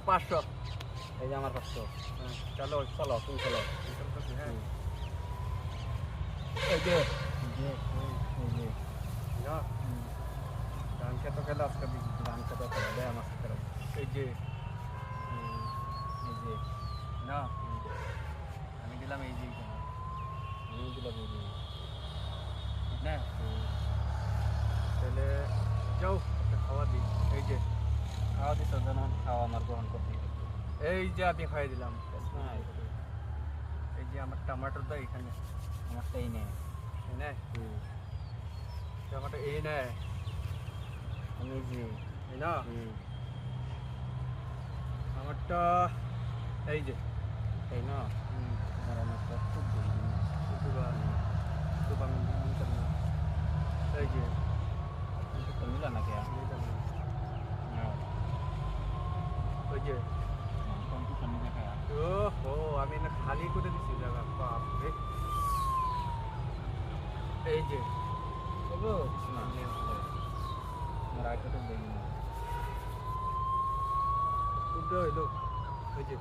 500 এই যে আমার 500 চলো চলো তুমি চলো হ্যাঁ এই যে এই যে না ধান খেতে গেলে আজকে দিন ধান খেতে করে দেয় আমার সাথে এই যে এই যে না আমি দিলাম এই যে আমি দিলাম এই যে ঠিক না তাহলে যাও একটা খাওয়া দিই এই যে খাওয়া দিত যেন খাওয়া আমার গ্রহণ করতে এই যে আমি খাইয়ে দিলাম এই যে আমার টমেটোর দা এখানে আমারটা এই নেই এই নে টমেটো এই নে আমি এই যে এই না আমারটা এই যে তাই না আমার অনেকটা খুব খুব আমি নিতাম না এই যে তো মিলা না কে নিতাম না না ওই যে কম্পিউটার নিয়ে দেখা ও আমি না খালি করে দিছি জায়গা বাপরে এই যে ওগো না আমার আইটা তো দেই না টুকটা হইলো ওই যে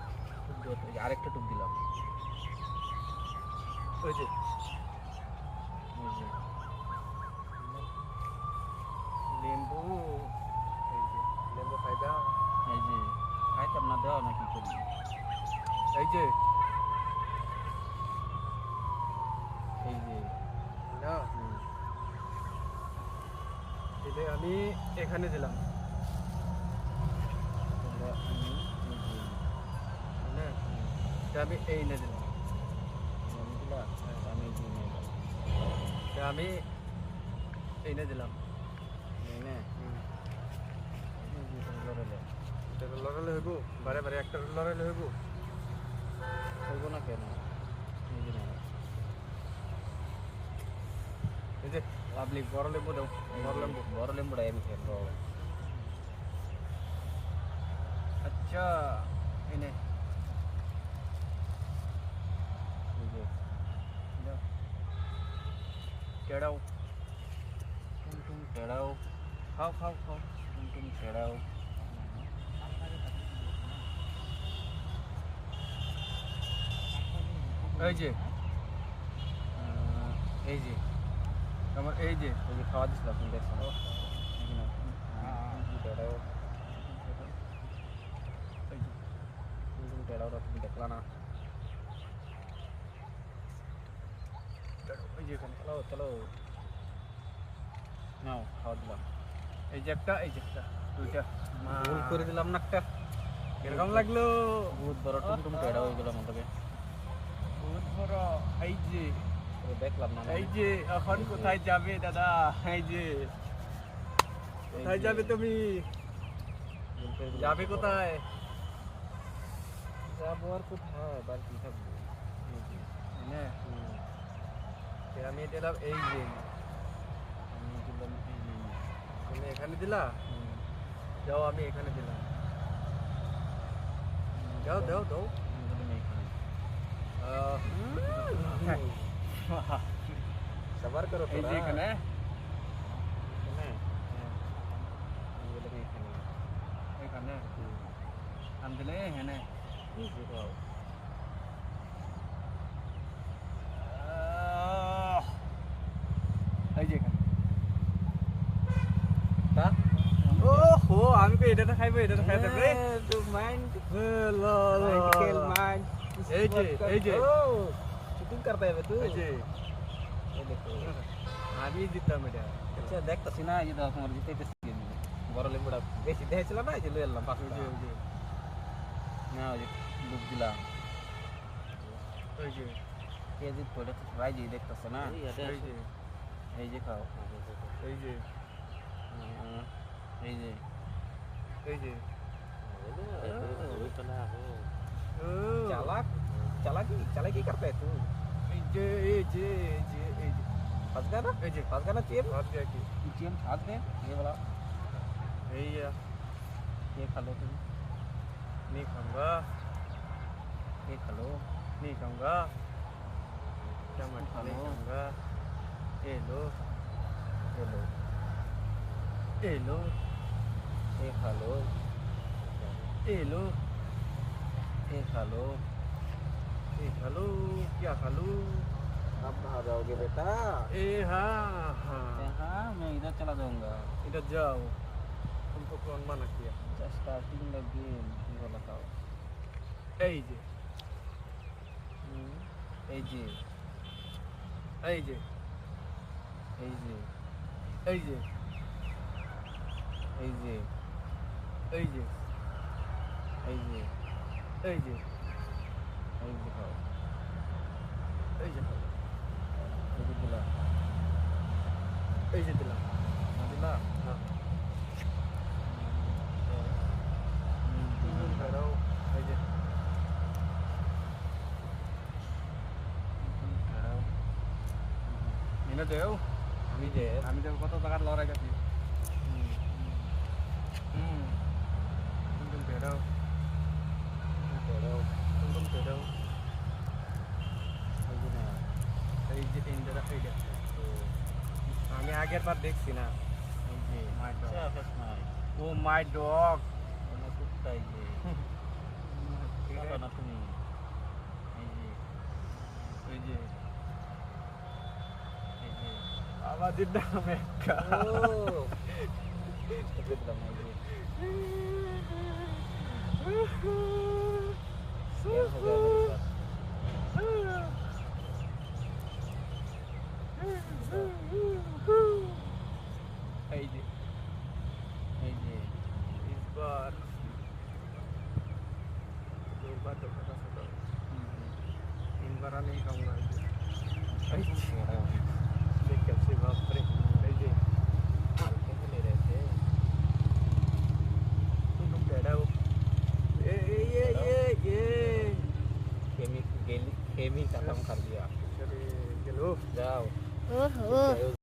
আরেকটা টুক দিলাম ওই যে এই যে লেম্বু এই যে লেম্বু খাইবা এই যে খাইতাম না দেওয়া না কি করি এই যে এই যে না দিলে আমি এখানে দিলাম তোমরা আমি এই যে না তা আমি এই নে দিলাম আমি দিলা আমি এই যে নিয়ে গেলাম তা আমি এই নে দিলাম এই নে এই যে তোমরা লড়ালে এটা লড়ালে হইব বারে বারে একটা লড়ালে হইব হইব না কেন এই যে না এই যে পাবলিক বড় লেম্বু দাও বড় লেম্বুটা আমি খেলবো আচ্ছা এনে এই যে দাও কেড়াও টুম টেড়াও খাও খাও খাও টুম টেড়াও এই যে এই যে আমার এই যে খাওয়া দিছিলাম তুমি দেখছো টুম টেড়াও এই যে টুম টেড়াওটা তুমি দেখলা না এই যে এখানে চলো চলো নাও খাওয়া দিলাম এই যে একটা দুইটা ভুল করে দিলাম না একটা কিরকম লাগলো বহুত বড় টুম টেড়া হয়ে গেল আমাকে বহুত বড় এই যে দেখলাম না এই যে এখন কোথায় যাবে দাদা এই যে কোথায় যাবে তুমি যাবে কোথায় যাবো আর কোথায় বাড়ি থাকবো হ্যাঁ আমি দিলাম এই যে আমি দিলাম এই যে তুমি এখানে দিলা যাও আমি এখানে দিলাম যাও দাও দাও দিলাম এইখানে সবার করো এই যে এখানে এখানে আমি দিলে হ্যাঁ এই যে এখানে ওহো আমি কই এটা খাইবো এটা খাইতে রে তো মাইন্ড খেল माइंड এই যে शूटिंग करता है तू এই যে ये देखो আমি দিতাম এটা अच्छा দেখতাছি না এই দেখো আমার জিতাইতেছি বড় লেম্বুটা বেশি দেখাইছিল না এই যে লয়ে এলাম ওই যে ওই যে না ওই যে ডুব দিলাম ওই যে কেজি পড়ে তো ভাই জি দেখতাছ না এই যে এই যে খাও এই যে এই যে এই যে चालाक चालाकी करता है तू এই যে এই যে এই যে এই যে फंस गया ना এই যে फंस गया ना चेन ভাত গয়া কি चेन फाड़ दे ये वाला এই ये खा लो तुम नहीं खाऊंगा ये खा लो नहीं खाऊंगा टमाटर नहीं खाऊंगा ये लो ये लो ये लो ये खा लो ये लो ये खा लो। ए खालू क्या खालू अब कहाँ जाओगे बेटा? ए हाँ हाँ हाँ मैं इधर चला जाऊंगा। इधर जाओ तुमको कौन मना किया Just starting the game ये बताओ। এই যে এই যে এই যে এই যে এই যে এই যে এই যে এই যে এই যে এই যে খাও। এই যে এই যে দিলা এই যে দিলাম না দিলা হ্যাঁ হুম, তুমি বেরাও এই যে খাও। এনে দেও আমি যে আমি তো কত টাকার লড়াই গেছি তুমি বেরাও বেড়াও তুমি বেরাও এই যে না এই যে ইন্দিরা এই যে তো আমি আগের বার দেখছি না এই যে My dog. চা ফেস নাই ও মাই ডগ কোনো কুত্তা এই যে খাও না তুমি এই যে এই যে এই যে আমাদের নাম একটা ও দিলাম এই যে क्या हो गया मेरे साथ এই যে এই যে इस बार दो बार तो खा सकता हूँ तीन बार नहीं खाऊंगा এই যে देख कैसे बाप रे এই যে हल्के से ले रहे थे तुम लोग बैठा हो ये केमी खत्म कर दिया चले चलो जाओ ओहो